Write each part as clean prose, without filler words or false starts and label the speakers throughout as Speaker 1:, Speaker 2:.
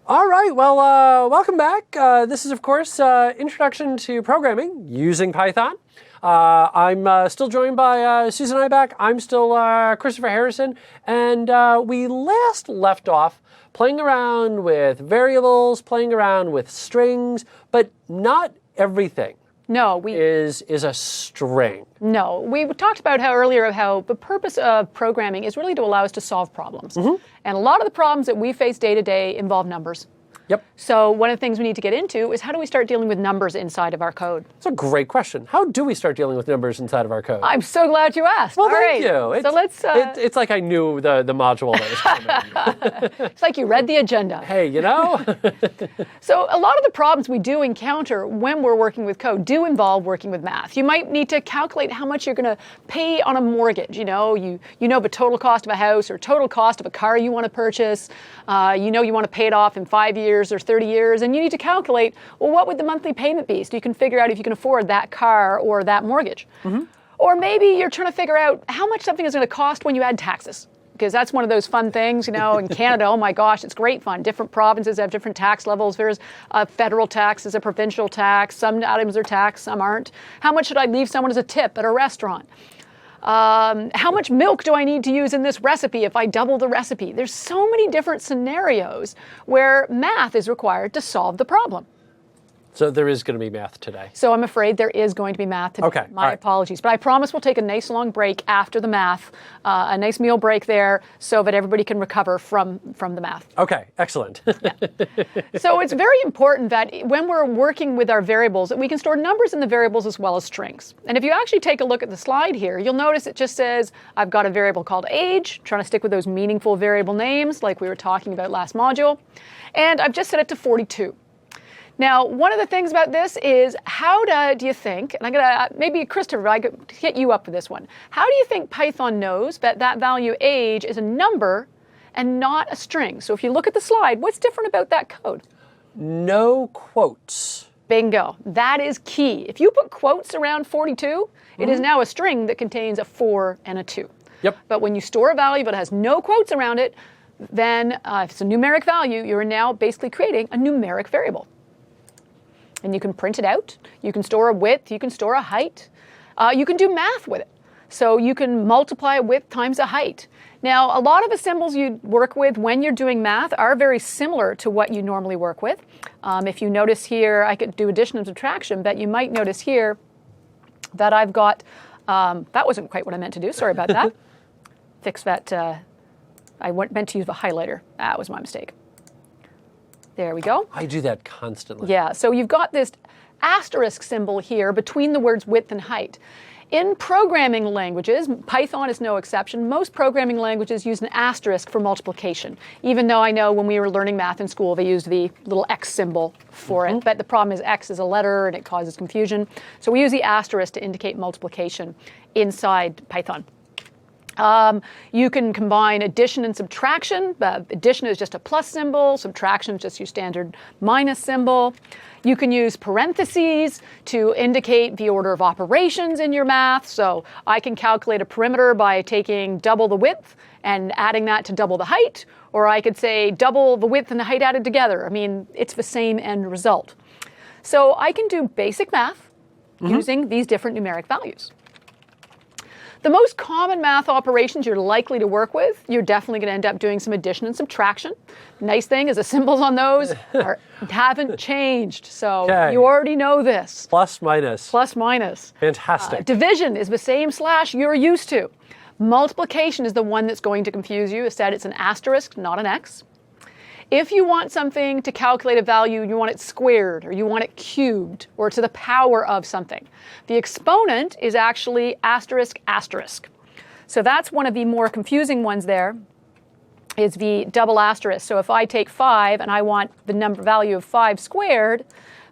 Speaker 1: All right, well, welcome back. This is, of course, Introduction to Programming using Python. I'm still joined by Susan Ibach. I'm still Christopher Harrison. And we last left off playing around with variables, playing around with strings, but not everything.
Speaker 2: No,
Speaker 1: is a string.
Speaker 2: No, we talked about how the purpose of programming is really to allow us to solve problems. And a lot of the problems that we face day to day involve numbers.
Speaker 1: Yep.
Speaker 2: So one of the things we need to get into is how do we start dealing with numbers inside of our code?
Speaker 1: That's a great question. How do we start dealing with numbers inside of our code?
Speaker 2: I'm so glad you asked.
Speaker 1: Well,
Speaker 2: All
Speaker 1: thank
Speaker 2: right.
Speaker 1: you.
Speaker 2: So let's.
Speaker 1: It's like I knew the module that was coming.
Speaker 2: It's like you read the agenda.
Speaker 1: Hey, you know?
Speaker 2: So a lot of the problems we do encounter when we're working with code do involve working with math. You might need to calculate how much you're going to pay on a mortgage. You know the total cost of a house or total cost of a car you want to purchase. You want to pay it off in 5 years or 30 years, and you need to calculate, well, what would the monthly payment be? So you can figure out if you can afford that car or that mortgage. Or maybe you're trying to figure out how much something is going to cost when you add taxes. Because that's one of those fun things, in Canada, oh my gosh, it's great fun. Different provinces have different tax levels. There's a federal tax, there's a provincial tax. Some items are taxed, some aren't. How much should I leave someone as a tip at a restaurant? How much milk do I need to use in this recipe if I double the recipe? There's so many different scenarios where math is required to solve the problem.
Speaker 1: So there is going to be math today.
Speaker 2: So I'm afraid there is going to be math today.
Speaker 1: Okay.
Speaker 2: My apologies. But I promise we'll take a nice long break after the math, a nice meal break there, so that everybody can recover from the math.
Speaker 1: Okay, excellent.
Speaker 2: So it's very important that when we're working with our variables, that we can store numbers in the variables as well as strings. And if you actually take a look at the slide here, you'll notice it just says, I've got a variable called age, trying to stick with those meaningful variable names like we were talking about last module. And I've just set it to 42. Now, one of the things about this is how do you think, and I'm going to, maybe Christopher, I could hit you up for this one. How do you think Python knows that value age is a number and not a string? So if you look at the slide, what's different about that code?
Speaker 1: No quotes.
Speaker 2: Bingo. That is key. If you put quotes around 42, it is now a string that contains a 4 and a 2.
Speaker 1: Yep.
Speaker 2: But when you store a value but has no quotes around it, then if it's a numeric value, you're now basically creating a numeric variable. And you can print it out. You can store a width. You can store a height. You can do math with it. So you can multiply a width times a height. Now, a lot of the symbols you work with when you're doing math are very similar to what you normally work with. If you notice here, I could do addition and subtraction, but you might notice here that I've got, that wasn't quite what I meant to do. Sorry about that. Fix that. I meant to use the highlighter. That was my mistake. There we go.
Speaker 1: I do that constantly.
Speaker 2: Yeah, so you've got this asterisk symbol here between the words width and height. In programming languages, Python is no exception, most programming languages use an asterisk for multiplication, even though I know when we were learning math in school, they used the little X symbol for it. But the problem is X is a letter and it causes confusion. So we use the asterisk to indicate multiplication inside Python. You can combine addition and subtraction. Addition is just a plus symbol. Subtraction is just your standard minus symbol. You can use parentheses to indicate the order of operations in your math. So I can calculate a perimeter by taking double the width and adding that to double the height. Or I could say double the width and the height added together. I mean, it's the same end result. So I can do basic math using these different numeric values. The most common math operations you're likely to work with, you're definitely going to end up doing some addition and subtraction. Nice thing is the symbols on those haven't changed, so you already know this.
Speaker 1: Plus, minus.
Speaker 2: Plus, minus.
Speaker 1: Fantastic.
Speaker 2: Division is the same slash you're used to. Multiplication is the one that's going to confuse you. Instead, it's an asterisk, not an X. If you want something to calculate a value, you want it squared, or you want it cubed, or to the power of something. The exponent is actually asterisk, asterisk. So that's one of the more confusing ones there, is the double asterisk. So if I take 5 and I want the number value of 5 squared,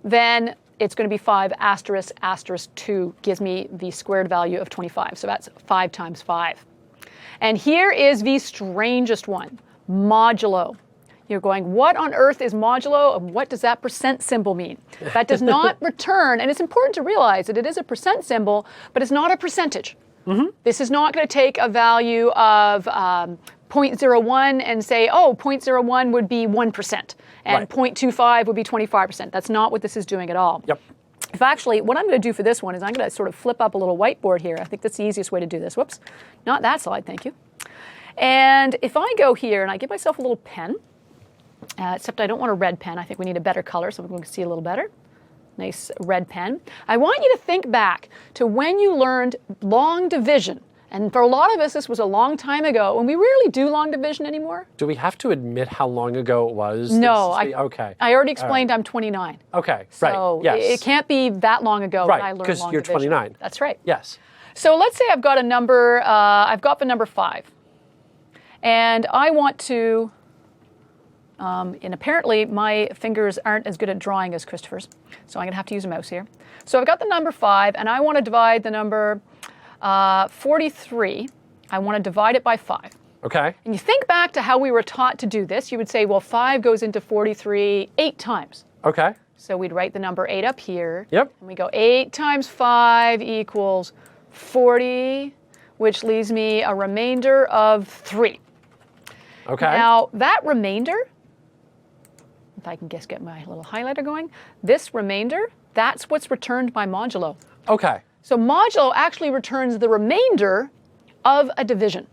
Speaker 2: then it's going to be 5 asterisk, asterisk 2 gives me the squared value of 25. So that's 5 times 5. And here is the strangest one, modulo. You're going, what on earth is modulo and what does that percent symbol mean? That does not return, and it's important to realize that it is a percent symbol, but it's not a percentage. This is not going to take a value of 0.01 and say, oh, 0.01 would be 1%, and 0.25 would be 25%. That's not what this is doing at all.
Speaker 1: Yep.
Speaker 2: If actually, what I'm going to do for this one is I'm going to sort of flip up a little whiteboard here. I think that's the easiest way to do this. Whoops, not that slide, thank you. And if I go here and I give myself a little pen, except I don't want a red pen. I think we need a better color so we can see a little better. Nice red pen. I want you to think back to when you learned long division. And for a lot of us, this was a long time ago, and we rarely do long division anymore.
Speaker 1: Do we have to admit how long ago it was?
Speaker 2: No.
Speaker 1: Okay.
Speaker 2: I already explained I'm 29.
Speaker 1: Okay,
Speaker 2: So
Speaker 1: right, yes.
Speaker 2: it can't be that long ago that I learned long division.
Speaker 1: Right, because you're 29.
Speaker 2: That's right.
Speaker 1: Yes.
Speaker 2: So let's say I've got a number, I've got the number 5. And I want to, and apparently my fingers aren't as good at drawing as Christopher's, so I'm going to have to use a mouse here. So I've got the number 5, and I want to divide the number 43. I want to divide it by 5.
Speaker 1: Okay.
Speaker 2: And you think back to how we were taught to do this, you would say, well, 5 goes into 43 8 times.
Speaker 1: Okay.
Speaker 2: So we'd write the number 8 up here.
Speaker 1: Yep.
Speaker 2: And we go 8 times 5 equals 40, which leaves me a remainder of 3.
Speaker 1: Okay.
Speaker 2: Now, that remainder, if I can just get my little highlighter going, this remainder, that's what's returned by modulo.
Speaker 1: Okay.
Speaker 2: So modulo actually returns the remainder of a division.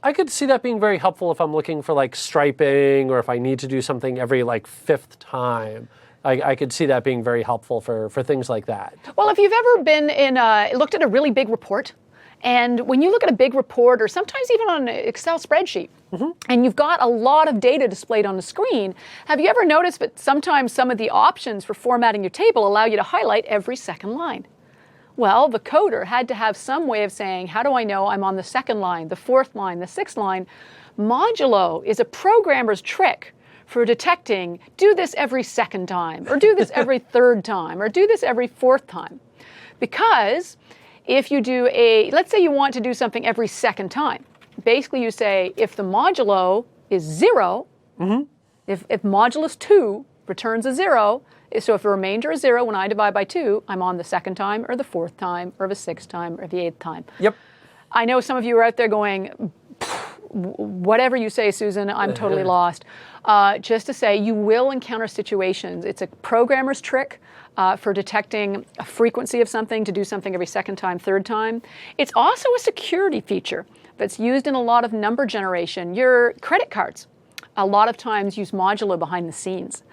Speaker 1: I could see that being very helpful if I'm looking for like striping or if I need to do something every like 5th time. I could see that being very helpful for things like that.
Speaker 2: Well, if you've ever been looked at a really big report, and when you look at a big report or sometimes even on an Excel spreadsheet, and you've got a lot of data displayed on the screen, have you ever noticed that sometimes some of the options for formatting your table allow you to highlight every second line? Well, the coder had to have some way of saying, how do I know I'm on the 2nd line, the 4th line, the 6th line? Modulo is a programmer's trick for detecting, do this every 2nd time, or do this every 3rd time, or do this every 4th time. Because if you do let's say you want to do something every 2nd time. Basically you say, if the modulo is 0, if modulus 2 returns a 0, so if the remainder is 0 when I divide by 2, I'm on the 2nd time, or the 4th time, or the 6th time, or the 8th time.
Speaker 1: Yep.
Speaker 2: I know some of you are out there going, whatever you say, Susan, I'm totally lost. Just to say, you will encounter situations. It's a programmer's trick for detecting a frequency of something, to do something every 2nd time, 3rd time. It's also a security feature that's used in a lot of number generation. Your credit cards, a lot of times use modulo behind the scenes.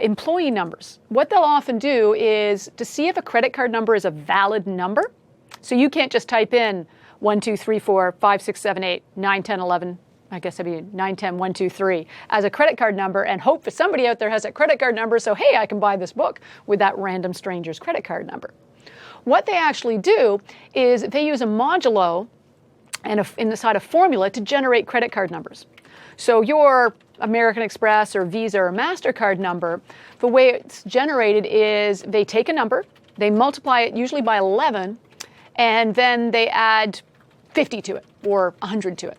Speaker 2: Employee numbers. What they'll often do is to see if a credit card number is a valid number. So you can't just type in 1, 2, 3, 4, 5, 6, 7, 8, 9, 10, 11, I guess it'd be 9, 10, 1, 2, 3 as a credit card number and hope that somebody out there has a credit card number, so hey, I can buy this book with that random stranger's credit card number. What they actually do is they use a modulo and inside a formula to generate credit card numbers. So your American Express or Visa or MasterCard number, the way it's generated is they take a number, they multiply it usually by 11, and then they add 50 to it or 100 to it.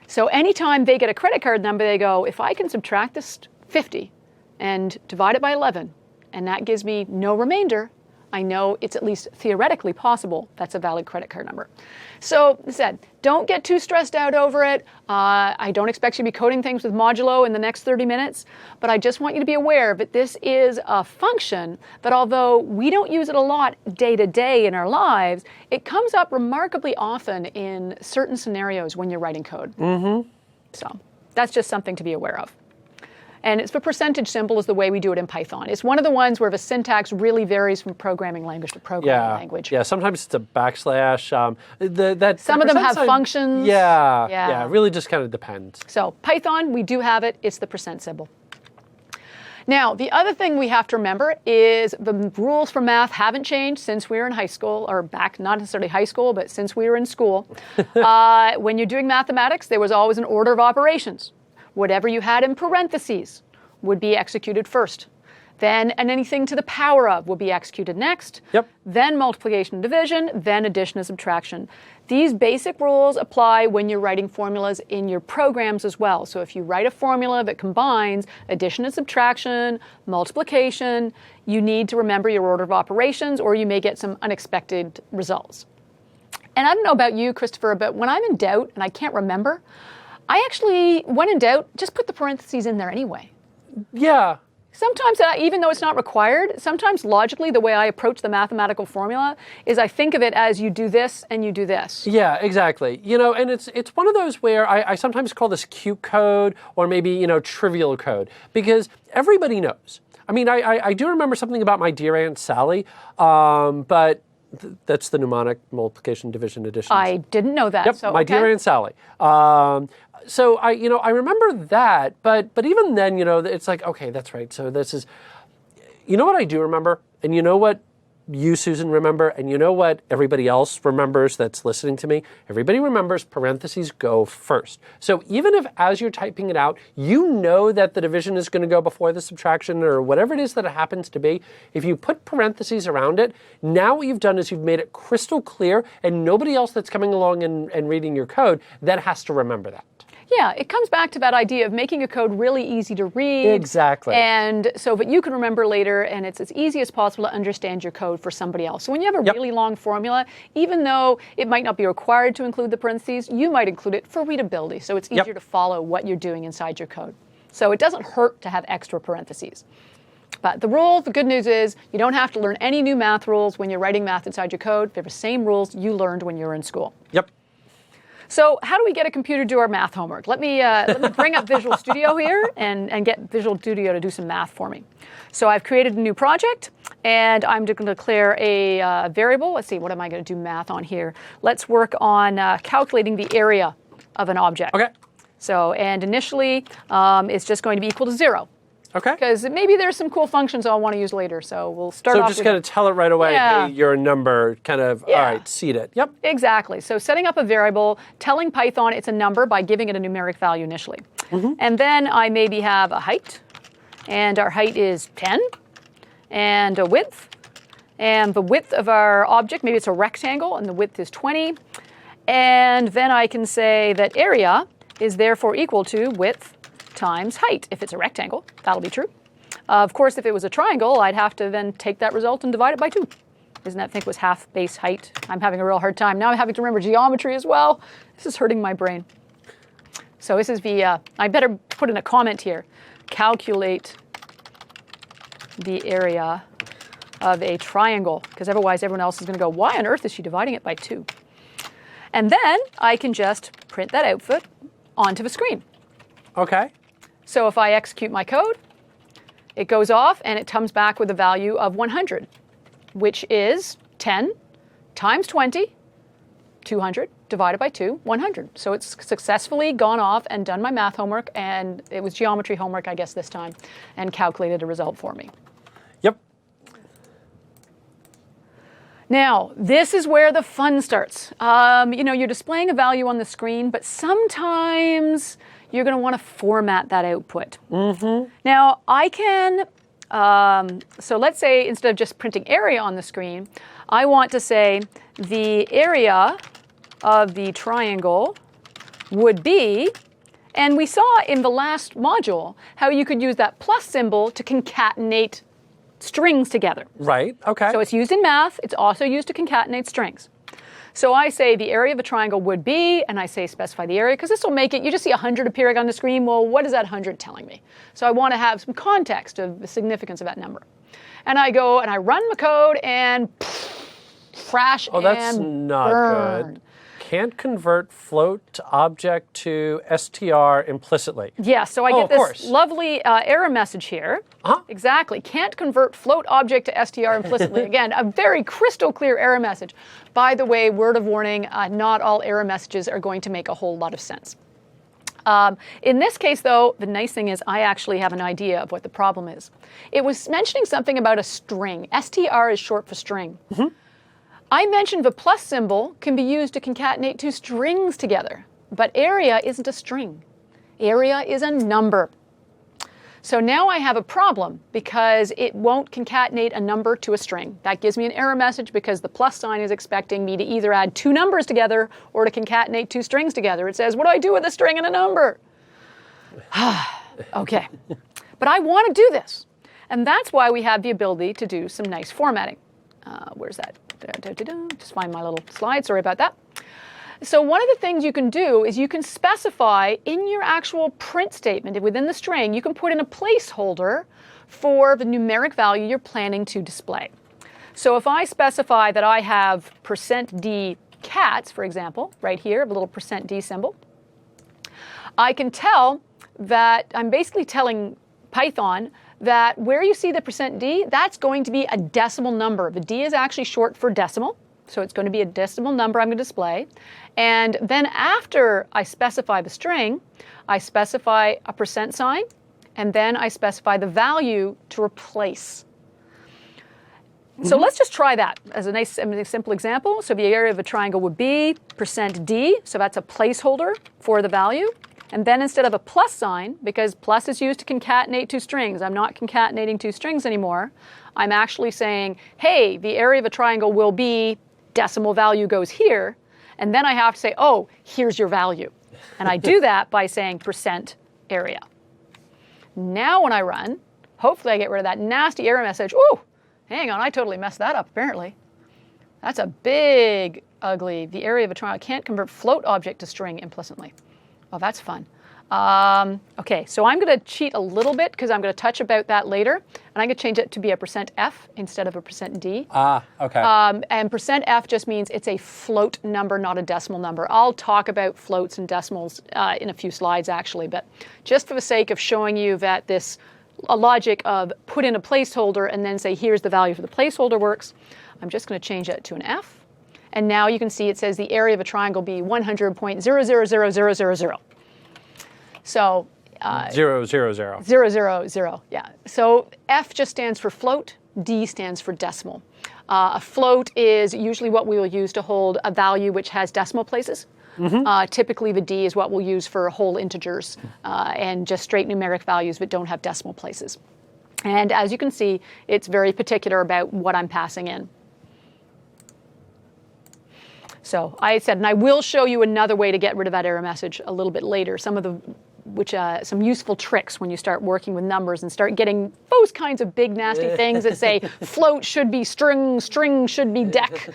Speaker 2: So anytime they get a credit card number, they go, if I can subtract this 50 and divide it by 11, and that gives me no remainder, I know it's at least theoretically possible that's a valid credit card number. So, as I said, don't get too stressed out over it. I don't expect you to be coding things with modulo in the next 30 minutes, but I just want you to be aware that this is a function that although we don't use it a lot day to day in our lives, it comes up remarkably often in certain scenarios when you're writing code. So, that's just something to be aware of. And it's the percentage symbol is the way we do it in Python. It's one of the ones where the syntax really varies from programming language to programming language.
Speaker 1: Yeah, sometimes it's a backslash.
Speaker 2: Some of them have functions.
Speaker 1: Yeah, it really just kind of depends.
Speaker 2: So Python, we do have it. It's the percent symbol. Now, the other thing we have to remember is the rules for math haven't changed since we were in high school, or back, not necessarily high school, but since we were in school. When you're doing mathematics, there was always an order of operations. Whatever you had in parentheses would be executed first. Then and anything to the power of will be executed next.
Speaker 1: Yep.
Speaker 2: Then multiplication and division, then addition and subtraction. These basic rules apply when you're writing formulas in your programs as well. So if you write a formula that combines addition and subtraction, multiplication, you need to remember your order of operations or you may get some unexpected results. And I don't know about you, Christopher, but when I'm in doubt and I can't remember, I actually, when in doubt, just put the parentheses in there anyway.
Speaker 1: Yeah.
Speaker 2: Sometimes, even though it's not required, sometimes logically the way I approach the mathematical formula is I think of it as you do this and you do this.
Speaker 1: Yeah, exactly. And it's one of those where I sometimes call this cute code or maybe, trivial code because everybody knows. I mean, I do remember something about my dear Aunt Sally, but that's the mnemonic multiplication, division, addition.
Speaker 2: I didn't know that.
Speaker 1: Yep,
Speaker 2: so,
Speaker 1: my dear Aunt Sally. So I remember that, but even then, it's like, okay, that's right. So this is, what I do remember, and what you, Susan, remember, and what everybody else remembers that's listening to me. Everybody remembers parentheses go first. So even if as you're typing it out, you know that the division is going to go before the subtraction or whatever it is that it happens to be, if you put parentheses around it, now what you've done is you've made it crystal clear and nobody else that's coming along and reading your code then has to remember that.
Speaker 2: Yeah, it comes back to that idea of making a code really easy to read.
Speaker 1: Exactly.
Speaker 2: And so that you can remember later, and it's as easy as possible to understand your code for somebody else. So when you have a really long formula, even though it might not be required to include the parentheses, you might include it for readability. So it's easier to follow what you're doing inside your code. So it doesn't hurt to have extra parentheses. But the good news is you don't have to learn any new math rules when you're writing math inside your code. They're the same rules you learned when you were in school.
Speaker 1: Yep.
Speaker 2: So how do we get a computer to do our math homework? Let me bring up Visual Studio here and get Visual Studio to do some math for me. So I've created a new project, and I'm going to declare a variable. Let's see, what am I going to do math on here? Let's work on calculating the area of an object.
Speaker 1: Okay.
Speaker 2: So, and initially, it's just going to be equal to 0.
Speaker 1: Okay.
Speaker 2: Because maybe there's some cool functions I'll want to use later. So we'll start off
Speaker 1: So just kind of tell it right away, hey, you're a number, kind of, all right, seed it. Yep.
Speaker 2: Exactly. So setting up a variable, telling Python it's a number by giving it a numeric value initially. And then I maybe have a height, and our height is 10, and a width, and the width of our object, maybe it's a rectangle, and the width is 20. And then I can say that area is therefore equal to width times height. If it's a rectangle, that'll be true. Of course, if it was a triangle, I'd have to then take that result and divide it by 2. Isn't that, I think, was half base height? I'm having a real hard time. Now I'm having to remember geometry as well. This is hurting my brain. So this is the, I better put in a comment here. Calculate the area of a triangle, because otherwise everyone else is going to go, why on earth is she dividing it by 2? And then I can just print that output onto the screen.
Speaker 1: Okay.
Speaker 2: So if I execute my code, it goes off and it comes back with a value of 100, which is 10 times 20, 200, divided by 2, 100. So it's successfully gone off and done my math homework, and it was geometry homework, I guess, this time, and calculated a result for me.
Speaker 1: Yep.
Speaker 2: Now, this is where the fun starts. You're displaying a value on the screen, but sometimes you're going to want to format that output. Now, I can, so let's say instead of just printing area on the screen, I want to say the area of the triangle would be, and we saw in the last module how you could use that plus symbol to concatenate strings together.
Speaker 1: Right, okay.
Speaker 2: So it's used in math. It's also used to concatenate strings. So I say the area of a triangle would be, and I say specify the area, because this will make it, you just see 100 appearing on the screen. Well, what is that 100 telling me? So I want to have some context of the significance of that number. And I go and I run my code and crash and burn.
Speaker 1: Oh, that's not good. Can't convert float object to str implicitly.
Speaker 2: Yeah, so I get this lovely error message here. Exactly. Can't convert float object to str implicitly. Again, a very crystal clear error message. By the way, word of warning, not all error messages are going to make a whole lot of sense. In this case, though, the nice thing is I actually have an idea of what the problem is. It was mentioning something about a string. str is short for string. I mentioned the plus symbol can be used to concatenate 2 strings together, but area isn't a string. Area is a number. So now I have a problem because it won't concatenate a number to a string. That gives me an error message because the plus sign is expecting me to either add two numbers together or to concatenate two strings together. It says, what do I do with a string and a number? Okay, but I want to do this. And that's why we have the ability to do some nice formatting. Where's that? Just find my little slide, sorry about that. So one of the things you can do is you can specify in your actual print statement within the string, you can put in a placeholder for the numeric value you're planning to display. So if I specify that I have %d cats, for example, right here, a little %d symbol, I can tell that I'm basically telling Python that where you see the %d, that's going to be a decimal number. The d is actually short for decimal. So it's going to be a decimal number I'm going to display. And then after I specify the string, I specify a %sign, and then I specify the value to replace. So let's just try that as a nice simple example. So the area of a triangle would be %d, so that's a placeholder for the value. And then instead of a plus sign, because plus is used to concatenate two strings, I'm not concatenating two strings anymore. I'm actually saying, hey, the area of a triangle will be decimal value goes here, and then I have to say, oh, here's your value. And I do that by saying %area. Now when I run, hopefully I get rid of that nasty error message. Ooh, hang on, I totally messed that up apparently. That's a big, ugly, the area of a triangle can't convert float object to string implicitly. Oh, that's fun. Okay, so I'm going to cheat a little bit because I'm going to touch about that later. And I'm going to change it to be a %f instead of a %d.
Speaker 1: Okay.
Speaker 2: And %f just means it's a float number, not a decimal number. I'll talk about floats and decimals in a few slides, actually. But just for the sake of showing you that this logic of put in a placeholder and then say, here's the value for the placeholder works, I'm just going to change it to an f. And now you can see it says the area of a triangle be 100.000000. So
Speaker 1: 0, 0, 0.
Speaker 2: 0, 0, 0, yeah. So F just stands for float, D stands for decimal. A float is usually what we will use to hold a value which has decimal places. Typically the D is what we'll use for whole integers and just straight numeric values that don't have decimal places. And as you can see, it's very particular about what I'm passing in. So I said, and I will show you another way to get rid of that error message a little bit later. Some useful tricks when you start working with numbers and start getting those kinds of big nasty things that say float should be string, string should be dec.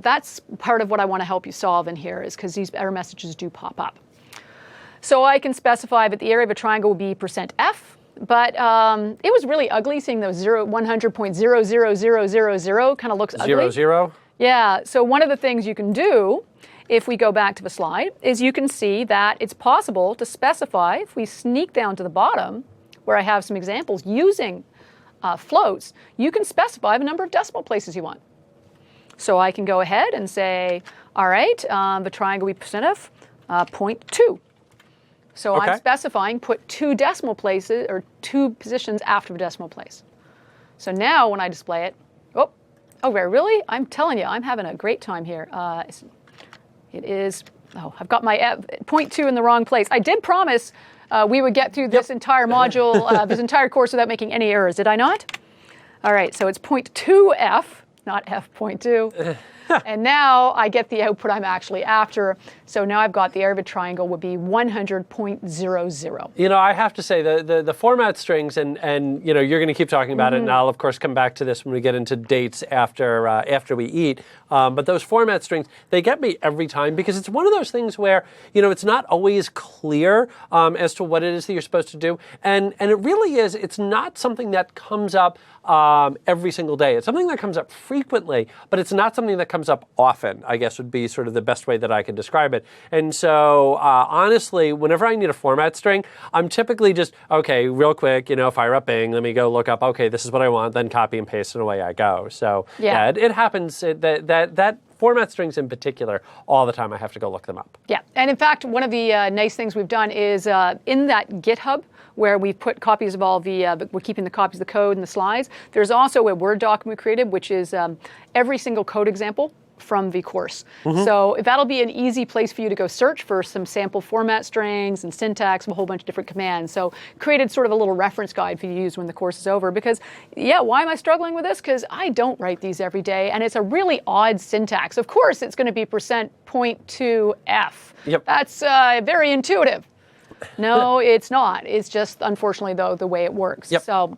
Speaker 2: That's part of what I want to help you solve in here, is because these error messages do pop up. So I can specify that the area of a triangle will be %f. But it was really ugly seeing those 100.00000 kind of looks ugly.
Speaker 1: 0, 0?
Speaker 2: Yeah, so one of the things you can do, if we go back to the slide, is you can see that it's possible to specify, if we sneak down to the bottom, where I have some examples using floats, you can specify the number of decimal places you want. So I can go ahead and say, all right, the triangle we %f, 0.2. So
Speaker 1: Okay.
Speaker 2: I'm specifying put two decimal places, or two positions after the decimal place. So now when I display it, oh, really? I'm telling you, I'm having a great time here. It is, I've got my 0.2 in the wrong place. I did promise we would get through this entire module, this entire course without making any errors, did I not? All right, so it's 0.2f, not f.2. And now I get the output I'm actually after. So now I've got the area of a triangle would be 100.00.
Speaker 1: You know, I have to say the format strings, and you know, you're going to keep talking about it, and I'll of course come back to this when we get into dates after we eat. But those format strings, they get me every time because it's one of those things where, you know, it's not always clear as to what it is that you're supposed to do, and it really is. It's not something that comes up every single day. It's something that comes up frequently, but it's not something that comes up often, I guess would be sort of the best way that I could describe it. And so, honestly, whenever I need a format string, I'm typically just, okay, real quick, you know, fire up Bing, let me go look up, okay, this is what I want, then copy and paste and away I go. So, yeah, it happens, that format strings in particular, all the time I have to go look them up.
Speaker 2: Yeah, and in fact, one of the nice things we've done is in that GitHub, where we've put copies of all the, we're keeping the copies of the code and the slides. There's also a Word document we created, which is every single code example from the course. So that'll be an easy place for you to go search for some sample format strings and syntax and a whole bunch of different commands. So created sort of a little reference guide for you to use when the course is over. Because, yeah, why am I struggling with this? Because I don't write these every day, and it's a really odd syntax. Of course, it's going to be %.2f.
Speaker 1: Yep.
Speaker 2: That's very intuitive. No, it's not. It's just, unfortunately, though, the way it works.
Speaker 1: Yep.
Speaker 2: So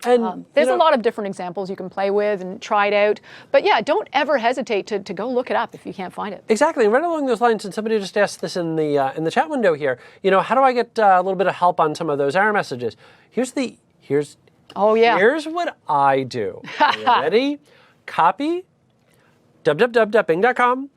Speaker 1: And
Speaker 2: there's a lot of different examples you can play with and try it out. But yeah, don't ever hesitate to go look it up if you can't find it.
Speaker 1: Exactly. And right along those lines, and somebody just asked this in the chat window here, how do I get a little bit of help on some of those error messages? Here's
Speaker 2: Oh, yeah.
Speaker 1: Here's what I do. Are you ready? Copy, www.bing.com,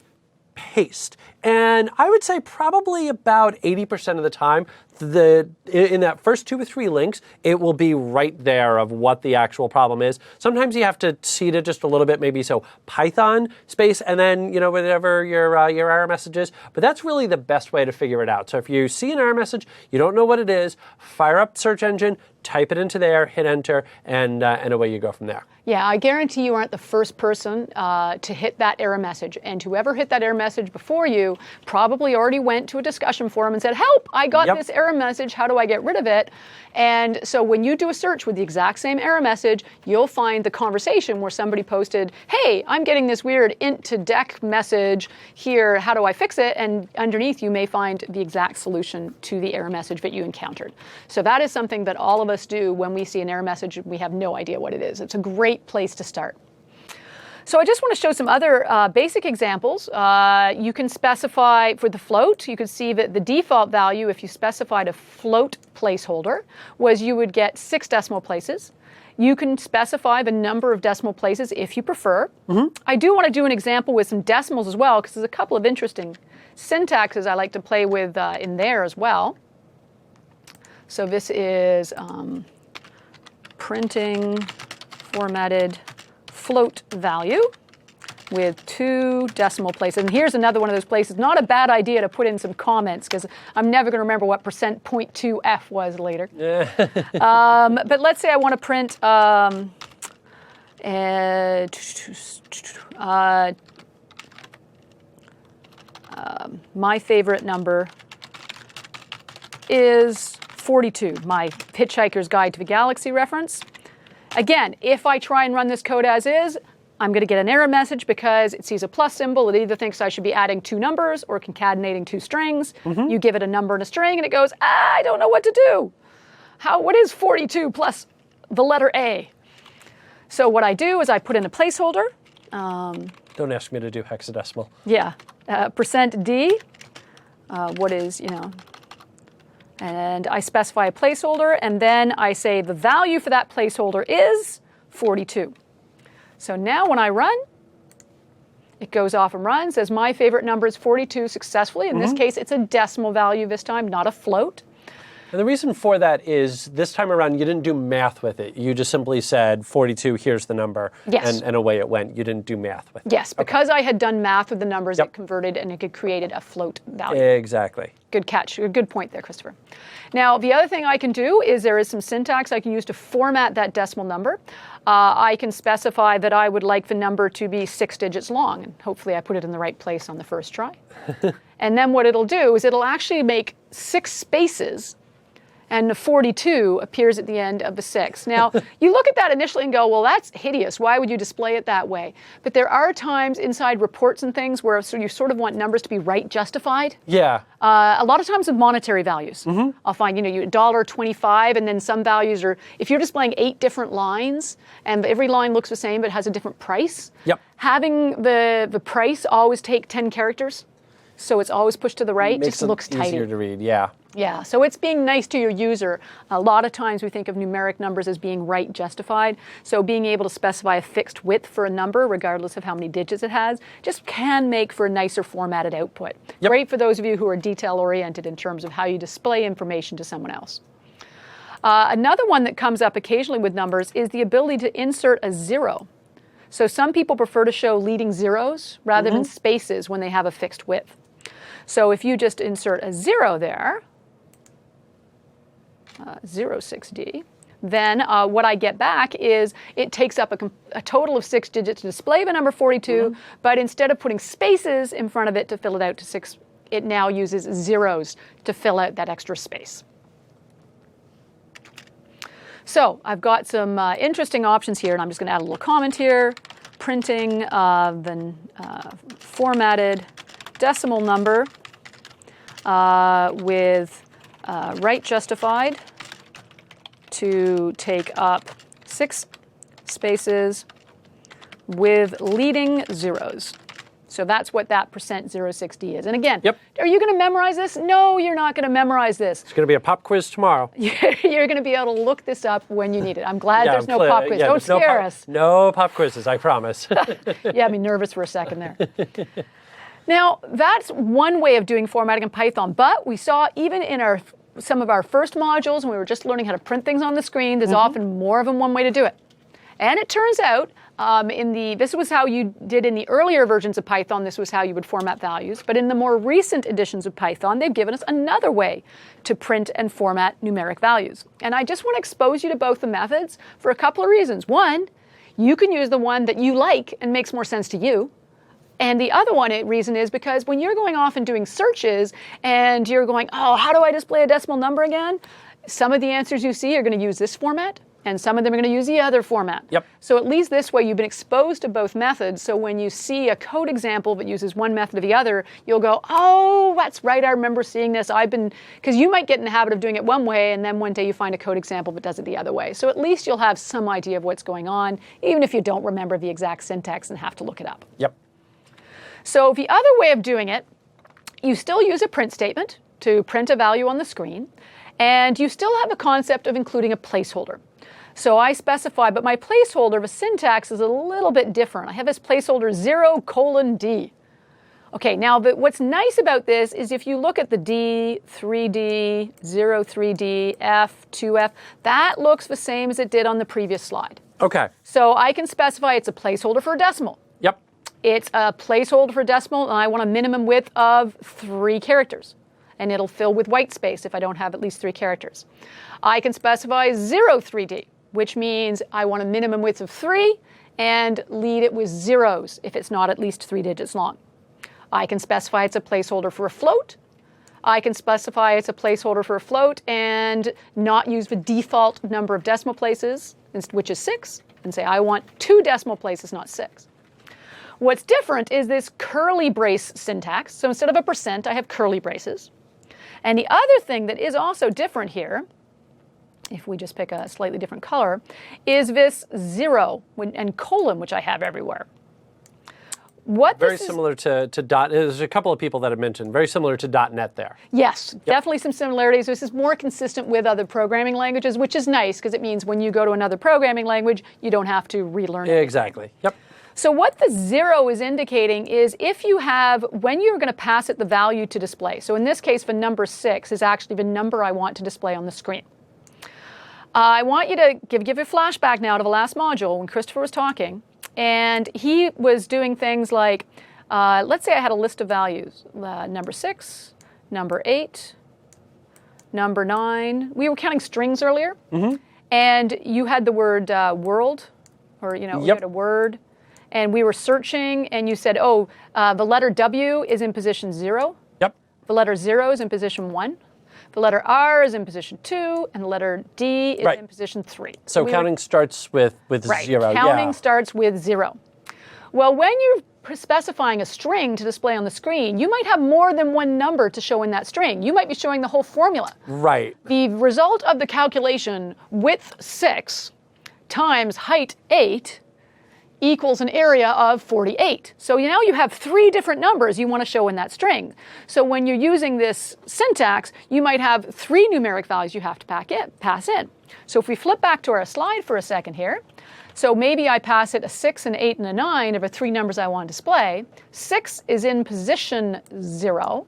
Speaker 1: paste. And I would say probably about 80% of the time, in that first 2 or 3 links, it will be right there of what the actual problem is. Sometimes you have to seed it just a little bit, maybe so Python space, and then whatever your error message is. But that's really the best way to figure it out. So if you see an error message, you don't know what it is, fire up the search engine, type it into there, hit enter, and away you go from there.
Speaker 2: Yeah, I guarantee you aren't the first person to hit that error message. And whoever hit that error message before you probably already went to a discussion forum and said, help, I got this error message, how do I get rid of it? And so when you do a search with the exact same error message, you'll find the conversation where somebody posted, hey, I'm getting this weird int to dec message here, how do I fix it? And underneath you may find the exact solution to the error message that you encountered. So that is something that all of us do when we see an error message and we have no idea what it is. It's a great place to start. So I just want to show some other basic examples. You can specify for the float, you can see that the default value, if you specified a float placeholder, was you would get 6 decimal places. You can specify the number of decimal places if you prefer. I do want to do an example with some decimals as well, because there's a couple of interesting syntaxes I like to play with in there as well. So this is printing formatted float value with 2 decimal places. And here's another one of those places. Not a bad idea to put in some comments, because I'm never going to remember what %.2f was later. But let's say I want to print my favorite number is 42, my Hitchhiker's Guide to the Galaxy reference. Again, if I try and run this code as is, I'm going to get an error message because it sees a plus symbol. It either thinks I should be adding 2 numbers or concatenating 2 strings. You give it a number and a string, and it goes, I don't know what to do. What is 42 plus the letter A? So what I do is I put in a placeholder.
Speaker 1: Don't ask me to do hexadecimal.
Speaker 2: Yeah, %d, what is, and I specify a placeholder, and then I say the value for that placeholder is 42. So now when I run, it goes off and runs, says my favorite number is 42 successfully. In this case, it's a decimal value this time, not a float.
Speaker 1: And the reason for that is this time around, you didn't do math with it. You just simply said 42, here's the number, and away it went. You didn't do math with it.
Speaker 2: Yes, because I had done math with the numbers, it converted and it created a float value.
Speaker 1: Exactly.
Speaker 2: Good catch. Good point there, Christopher. Now, the other thing I can do is there is some syntax I can use to format that decimal number. I can specify that I would like the number to be 6 digits long, and hopefully I put it in the right place on the first try. And then what it'll do is it'll actually make 6 spaces, and the 42 appears at the end of the 6. Now, you look at that initially and go, well, that's hideous. Why would you display it that way? But there are times inside reports and things where you sort of want numbers to be right justified.
Speaker 1: Yeah.
Speaker 2: A lot of times with monetary values. I'll find, you $1.25, and then some values are, if you're displaying 8 different lines, and every line looks the same but has a different price, having the price always take 10 characters, so it's always pushed to the right, just looks tidy.
Speaker 1: Easier to read, yeah.
Speaker 2: Yeah, so it's being nice to your user. A lot of times we think of numeric numbers as being right justified. So being able to specify a fixed width for a number, regardless of how many digits it has, just can make for a nicer formatted output. Great for those of you who are detail-oriented in terms of how you display information to someone else. Another one that comes up occasionally with numbers is the ability to insert a 0. So some people prefer to show leading zeros rather than spaces when they have a fixed width. So if you just insert a 0 there, 06D, then what I get back is it takes up a total of 6 digits to display the number 42, but instead of putting spaces in front of it to fill it out to 6, it now uses zeros to fill out that extra space. So I've got some interesting options here, and I'm just going to add a little comment here. Printing the formatted decimal number with right justified to take up 6 spaces with leading zeros. So that's what that %060 is. And again, are you going to memorize this? No, you're not going to memorize this.
Speaker 1: It's going to be a pop quiz tomorrow.
Speaker 2: You're going to be able to look this up when you need it. I'm glad there's no pop quiz. Don't scare us.
Speaker 1: No pop quizzes, I promise.
Speaker 2: You had me nervous for a second there. Now, that's one way of doing formatting in Python, but we saw even in some of our first modules when we were just learning how to print things on the screen, there's often more than one way to do it. And it turns out, this was how you did in the earlier versions of Python, this was how you would format values, but in the more recent editions of Python, they've given us another way to print and format numeric values. And I just want to expose you to both the methods for a couple of reasons. One, you can use the one that you like and makes more sense to you. And the other reason is because when you're going off and doing searches and you're going, oh, how do I display a decimal number again? Some of the answers you see are going to use this format, and some of them are going to use the other format. So at least this way you've been exposed to both methods, so when you see a code example that uses one method or the other, you'll go, oh, that's right, I remember seeing this. Because you might get in the habit of doing it one way, and then one day you find a code example that does it the other way. So at least you'll have some idea of what's going on, even if you don't remember the exact syntax and have to look it up. So the other way of doing it, you still use a print statement to print a value on the screen, and you still have the concept of including a placeholder. So I specify, but my placeholder, the syntax is a little bit different. I have this placeholder 0:D. Okay, now what's nice about this is if you look at the D, 3D, 03D, F, 2F, that looks the same as it did on the previous slide.
Speaker 1: Okay.
Speaker 2: So I can specify it's a placeholder for a decimal. It's a placeholder for decimal, and I want a minimum width of 3 characters. And it'll fill with white space if I don't have at least 3 characters. I can specify 03D, which means I want a minimum width of 3 and lead it with zeros if it's not at least 3 digits long. I can specify it's a placeholder for a float. I can specify it's a placeholder for a float and not use the default number of decimal places, which is 6, and say I want 2 decimal places, not 6. What's different is this curly brace syntax. So instead of a %, I have curly braces. And the other thing that is also different here, if we just pick a slightly different color, is this 0 and colon, which I have everywhere.
Speaker 1: Very similar to .NET. There's a couple of people that have mentioned, very similar to .NET there.
Speaker 2: Yes, definitely some similarities. This is more consistent with other programming languages, which is nice because it means when you go to another programming language, you don't have to relearn it.
Speaker 1: Exactly.
Speaker 2: So what the 0 is indicating is if you have, when you're going to pass it the value to display. So in this case, the number 6 is actually the number I want to display on the screen. I want you to give a flashback now to the last module when Christopher was talking. And he was doing things like, let's say I had a list of values. Number 6, number 8, number 9. We were counting strings earlier. And you had the word world, or you had a word. And we were searching, and you said, oh, the letter W is in position 0. The letter 0 is in position 1. The letter R is in position 2, and the letter D is in position 3.
Speaker 1: So counting starts with 0.
Speaker 2: Counting starts with 0. Well, when you're specifying a string to display on the screen, you might have more than one number to show in that string. You might be showing the whole formula. The result of the calculation, width 6 times height 8, equals an area of 48. So now you have 3 different numbers you want to show in that string. So when you're using this syntax, you might have 3 numeric values you have to pass in. So if we flip back to our slide for a second here, so maybe I pass it a 6, an 8, and a 9 of the 3 numbers I want to display. 6 is in position 0,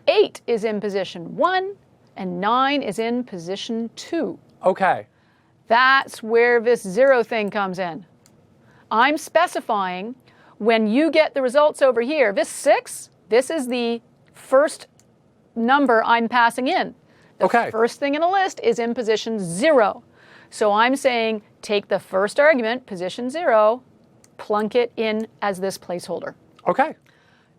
Speaker 2: 8 is in position 1, and 9 is in position 2.
Speaker 1: Okay.
Speaker 2: That's where this 0 thing comes in. I'm specifying when you get the results over here, this 6, this is the first number I'm passing in. The first thing in a list is in position 0. So I'm saying take the first argument, position 0, plunk it in as this placeholder.
Speaker 1: Okay.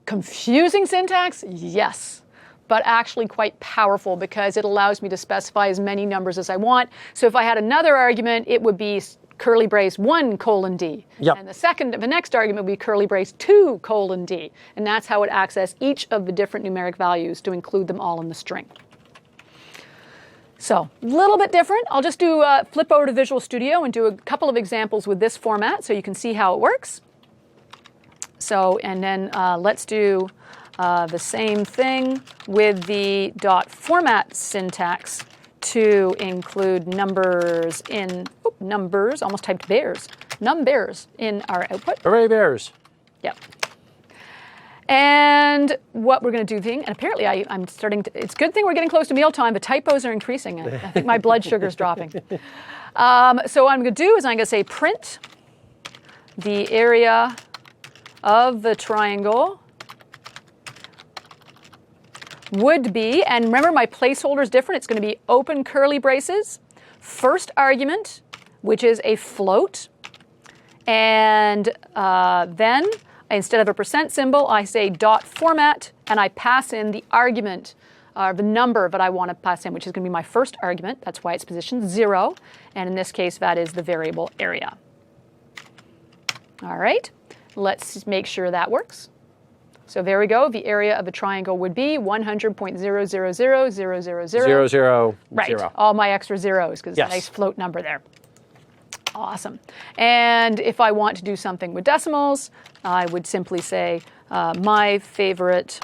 Speaker 2: Confusing syntax? Yes. But actually quite powerful because it allows me to specify as many numbers as I want. So if I had another argument, it would be curly brace 1:d.
Speaker 1: Yep.
Speaker 2: And the next argument would be curly brace 2:d. And that's how it accesses each of the different numeric values to include them all in the string. So a little bit different. I'll just flip over to Visual Studio and do a couple of examples with this format so you can see how it works. So, and then let's do the same thing with the .format syntax to include numbers in, numbers, almost typed bears, num-bears in our output.
Speaker 1: Hooray, bears.
Speaker 2: Yep. And what we're going to do and apparently I'm starting to, it's a good thing we're getting close to mealtime, the typos are increasing. I think my blood sugar is dropping. So what I'm going to do is I'm going to say print the area of the triangle would be, and remember my placeholder is different, it's going to be open curly braces, first argument, which is a float, and then instead of a percent symbol, I say .format, and I pass in the argument, the number that I want to pass in, which is going to be my first argument. That's why it's position 0, and in this case, that is the variable area. All right, let's make sure that works. So there we go. The area of the triangle would be 100.0000000.
Speaker 1: 0, 0,
Speaker 2: Right,
Speaker 1: 0.
Speaker 2: all my extra zeros because
Speaker 1: Yes.
Speaker 2: it's a nice float number there. Awesome. And if I want to do something with decimals, I would simply say my favorite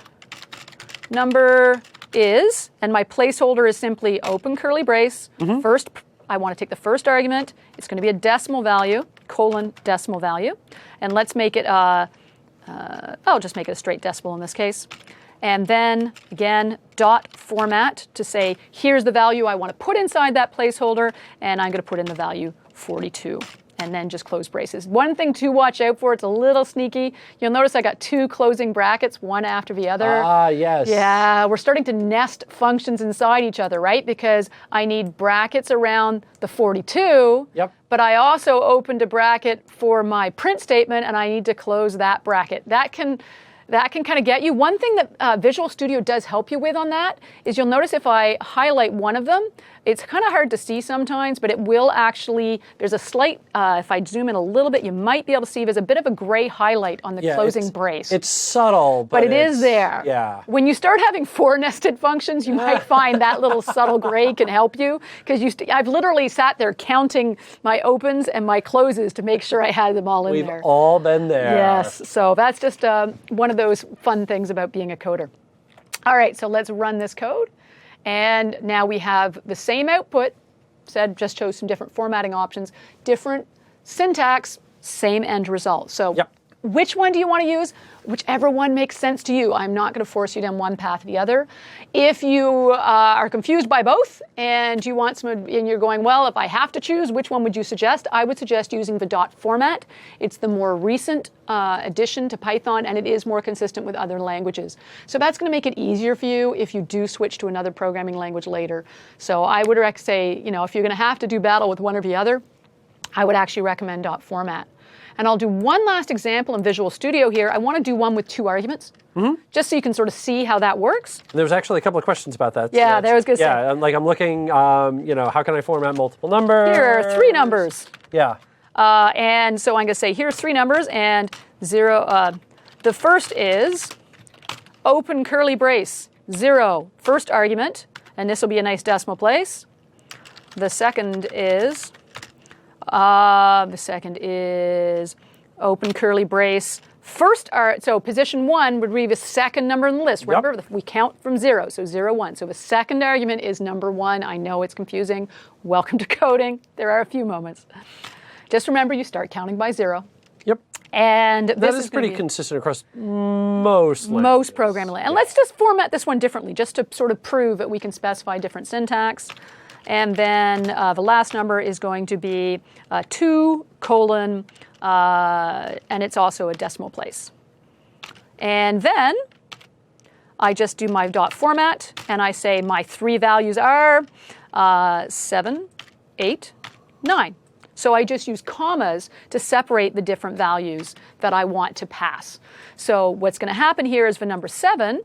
Speaker 2: number is, and my placeholder is simply open curly brace. First, I want to take the first argument. It's going to be a decimal value, colon decimal value. And let's make it, I'll just make it a straight decimal in this case. And then, again, .format to say, here's the value I want to put inside that placeholder, and I'm going to put in the value 42, and then just close braces. One thing to watch out for, it's a little sneaky. You'll notice I got 2 closing brackets, one after the other.
Speaker 1: Ah, yes.
Speaker 2: Yeah, we're starting to nest functions inside each other, right? Because I need brackets around the 42,
Speaker 1: Yep.
Speaker 2: but I also opened a bracket for my print statement, and I need to close that bracket. That can kind of get you. One thing that Visual Studio does help you with on that is you'll notice if I highlight one of them, it's kind of hard to see sometimes, but it will actually, there's a slight, if I zoom in a little bit, you might be able to see there's a bit of a gray highlight on the closing brace.
Speaker 1: It's subtle,
Speaker 2: but it is there.
Speaker 1: Yeah.
Speaker 2: When you start having 4 nested functions, you might find that little subtle gray can help you, because I've literally sat there counting my opens and my closes to make sure I had them all in there.
Speaker 1: We've all been there.
Speaker 2: Yes, so that's just one of those fun things about being a coder. All right, so let's run this code. And now we have the same output, just chose some different formatting options, different syntax, same end result. So
Speaker 1: Yep.
Speaker 2: which one do you want to use? Whichever one makes sense to you. I'm not going to force you down one path or the other. If you are confused by both and you want some, and you're going, well, if I have to choose, which one would you suggest? I would suggest using the .format. It's the more recent addition to Python, and it is more consistent with other languages. So that's going to make it easier for you if you do switch to another programming language later. So I would say, if you're going to have to do battle with one or the other, I would actually recommend .format. And I'll do one last example in Visual Studio here. I want to do one with 2 arguments, just so you can sort of see how that works.
Speaker 1: There was actually a couple of questions about that.
Speaker 2: Yeah, there was good stuff.
Speaker 1: Yeah, like I'm looking, how can I format multiple numbers?
Speaker 2: Here are 3 numbers.
Speaker 1: Yeah.
Speaker 2: And so I'm going to say, here's 3 numbers, and 0. The first is open curly brace, 0, first argument, and this will be a nice decimal place. The second is open curly brace. So position 1 would be the second number in the list. Remember, we count from 0, so 0, 1. So the second argument is number 1. I know it's confusing. Welcome to coding. There are a few moments. Just remember, you start counting by 0.
Speaker 1: Yep.
Speaker 2: And
Speaker 1: That is pretty consistent across most languages.
Speaker 2: Most programming languages. And let's just format this one differently, just to sort of prove that we can specify different syntax. And then the last number is going to be 2, and it's also a decimal place. And then I just do my .format, and I say my 3 values are 7, 8, 9. So I just use commas to separate the different values that I want to pass. So what's going to happen here is the number 7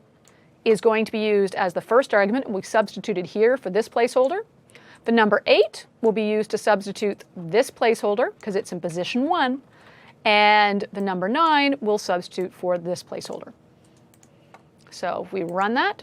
Speaker 2: is going to be used as the first argument, and we substituted here for this placeholder. The number 8 will be used to substitute this placeholder because it's in position 1, and the number 9 will substitute for this placeholder. So if we run that,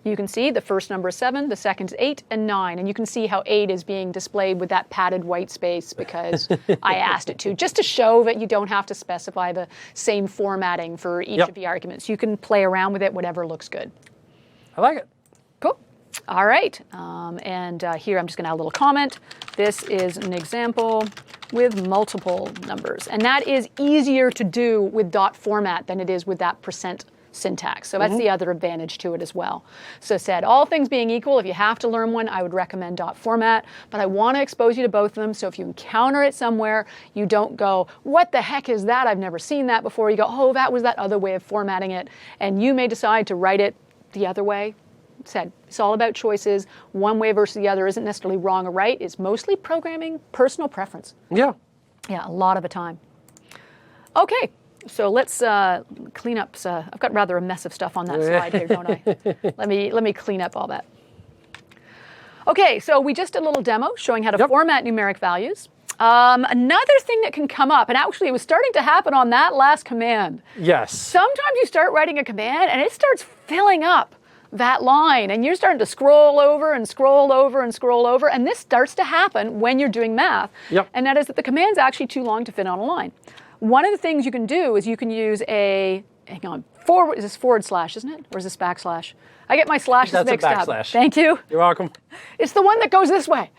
Speaker 2: you can see the first number is 7, the second is 8, and 9. And you can see how 8 is being displayed with that padded white space because I asked it to, just to show that you don't have to specify the same formatting for each of the arguments. You can play around with it, whatever looks good.
Speaker 1: I like it.
Speaker 2: Cool. All right. Here I'm just going to add a little comment. This is an example with multiple numbers. And that is easier to do with dot format than it is with that percent syntax. So that's the other advantage to it as well. So said, all things being equal, if you have to learn one, I would recommend dot format, but I want to expose you to both of them. So if you encounter it somewhere, you don't go, what the heck is that? I've never seen that before. You go, oh, that was that other way of formatting it. And you may decide to write it the other way. Said, it's all about choices. One way versus the other isn't necessarily wrong or right. It's mostly programming personal preference.
Speaker 1: Yeah.
Speaker 2: Yeah, a lot of the time. Okay. So let's clean up. I've got rather a mess of stuff on that slide here, don't I? Let me clean up all that. Okay, so we just did a little demo showing how to format numeric values. Another thing that can come up, and actually it was starting to happen on that last command.
Speaker 1: Yes.
Speaker 2: Sometimes you start writing a command and it starts filling up that line, and you're starting to scroll over and scroll over and scroll over, and this starts to happen when you're doing math.
Speaker 1: Yep.
Speaker 2: And that is that the command's actually too long to fit on a line. One of the things you can do is you can use a, hang on, forward, is this forward slash, isn't it? Or is this backslash? I get my slashes mixed up.
Speaker 1: That's a backslash.
Speaker 2: Thank you.
Speaker 1: You're welcome.
Speaker 2: It's the one that goes this way.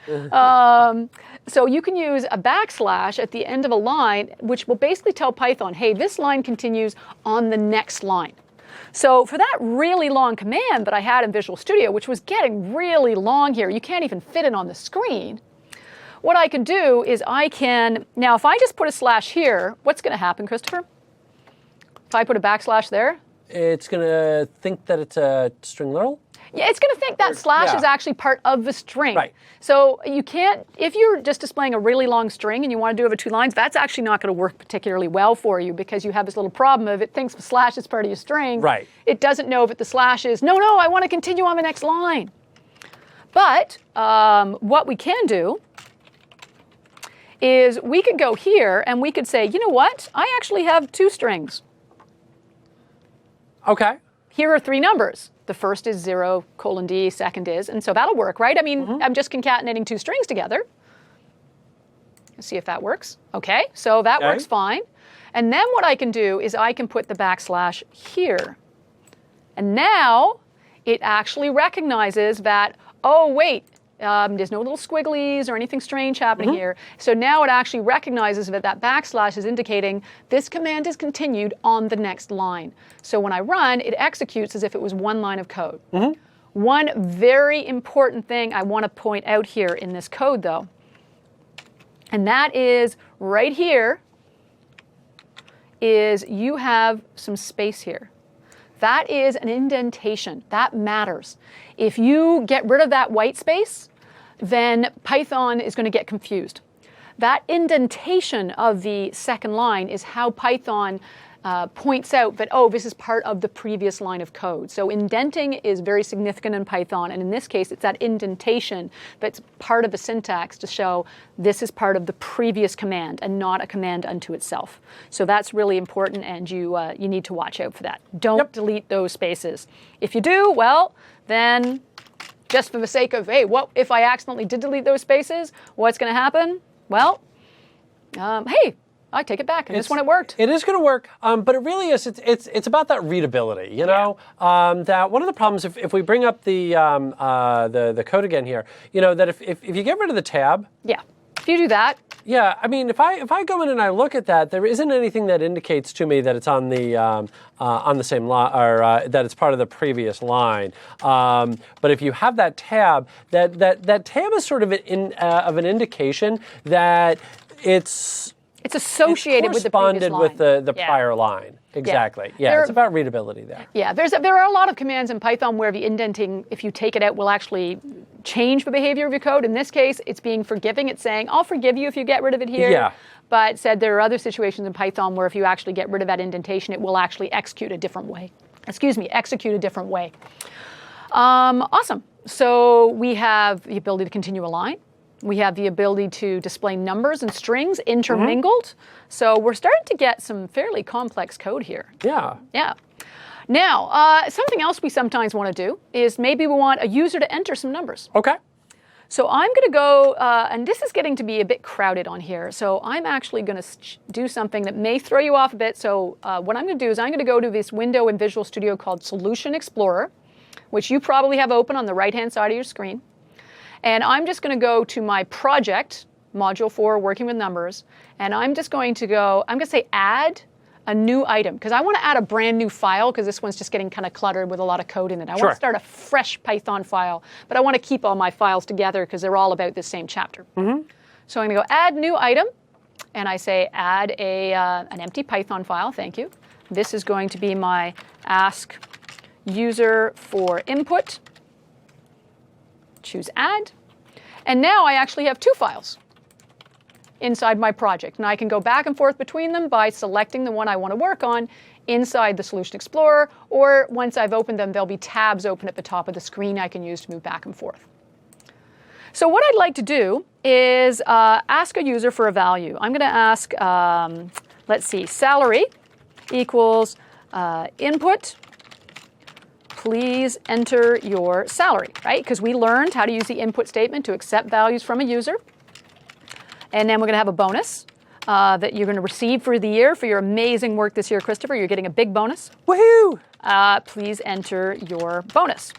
Speaker 2: So you can use a backslash at the end of a line, which will basically tell Python, hey, this line continues on the next line. So for that really long command that I had in Visual Studio, which was getting really long here, you can't even fit it on the screen. What I can do is I can, now if I just put a slash here, what's going to happen, Christopher? If I put a backslash there?
Speaker 1: It's going to think that it's a string literal?
Speaker 2: Yeah, it's going to think that slash is actually part of the string.
Speaker 1: Right.
Speaker 2: So you can't, if you're just displaying a really long string and you want to do it over 2 lines, that's actually not going to work particularly well for you because you have this little problem of it thinks the slash is part of your string.
Speaker 1: Right.
Speaker 2: It doesn't know if the slash is, no, I want to continue on the next line. But what we can do is we could go here and we could say, you know what? I actually have 2 strings.
Speaker 1: Okay.
Speaker 2: Here are 3 numbers. The first is 0:D, second is, and so that'll work, right? I mean, I'm just concatenating 2 strings together. Let's see if that works. Okay, so that works fine. And then what I can do is I can put the backslash here. And now it actually recognizes that, oh, wait, there's no little squigglies or anything strange happening here. So now it actually recognizes that that backslash is indicating this command is continued on the next line. So when I run, it executes as if it was 1 line of code. One very important thing I want to point out here in this code, though, and that is right here, is you have some space here. That is an indentation. That matters. If you get rid of that white space, then Python is going to get confused. That indentation of the second line is how Python points out that, oh, this is part of the previous line of code. So indenting is very significant in Python, and in this case, it's that indentation that's part of the syntax to show this is part of the previous command and not a command unto itself. So that's really important, and you need to watch out for that. Don't delete those spaces. If you do, well, then just for the sake of, hey, what if I accidentally did delete those spaces? What's going to happen? Well, hey, I take it back, and this one it worked.
Speaker 1: It is going to work, but it really is. It's about that readability. You know, that one of the problems if we bring up the code again here, you know, that if you get rid of the tab.
Speaker 2: Yeah. If you do that.
Speaker 1: Yeah, I mean, if I go in and I look at that, there isn't anything that indicates to me that it's on the same line or that it's part of the previous line. But if you have that tab, that tab is sort of an indication that it's
Speaker 2: It's associated with the previous
Speaker 1: corresponded
Speaker 2: line.
Speaker 1: with the
Speaker 2: Yeah.
Speaker 1: prior line. Exactly. Yeah,
Speaker 2: There-
Speaker 1: it's about readability there.
Speaker 2: Yeah, there are a lot of commands in Python where the indenting, if you take it out, will actually change the behavior of your code. In this case, it's being forgiving. It's saying, I'll forgive you if you get rid of it here.
Speaker 1: Yeah.
Speaker 2: But said there are other situations in Python where if you actually get rid of that indentation, it will actually execute a different way. Execute a different way. Awesome. So we have the ability to continue a line. We have the ability to display numbers and strings intermingled. So we're starting to get some fairly complex code here.
Speaker 1: Yeah.
Speaker 2: Yeah. Now, something else we sometimes want to do is maybe we want a user to enter some numbers.
Speaker 1: Okay.
Speaker 2: So I'm going to go, and this is getting to be a bit crowded on here. So I'm actually going to do something that may throw you off a bit. So what I'm going to do is I'm going to go to this window in Visual Studio called Solution Explorer, which you probably have open on the right-hand side of your screen. And I'm just going to go to my project, Module 4, Working with Numbers, and I'm just going to go, I'm going to say add a new item, because I want to add a brand new file, because this one's just getting kind of cluttered with a lot of code in it. I want to start a fresh Python file, but I want to keep all my files together because they're all about the same chapter. So I'm going to go add new item, and I say add an empty Python file, thank you. This is going to be my ask user for input. Choose add. And now I actually have two files inside my project. And I can go back and forth between them by selecting the one I want to work on inside the Solution Explorer, or once I've opened them, there'll be tabs open at the top of the screen I can use to move back and forth. So what I'd like to do is ask a user for a value. I'm going to ask, let's see, salary equals input. Please enter your salary, right? Because we learned how to use the input statement to accept values from a user. And then we're going to have a bonus that you're going to receive for the year for your amazing work this year, Christopher. You're getting a big bonus.
Speaker 1: Woohoo!
Speaker 2: Please enter your bonus.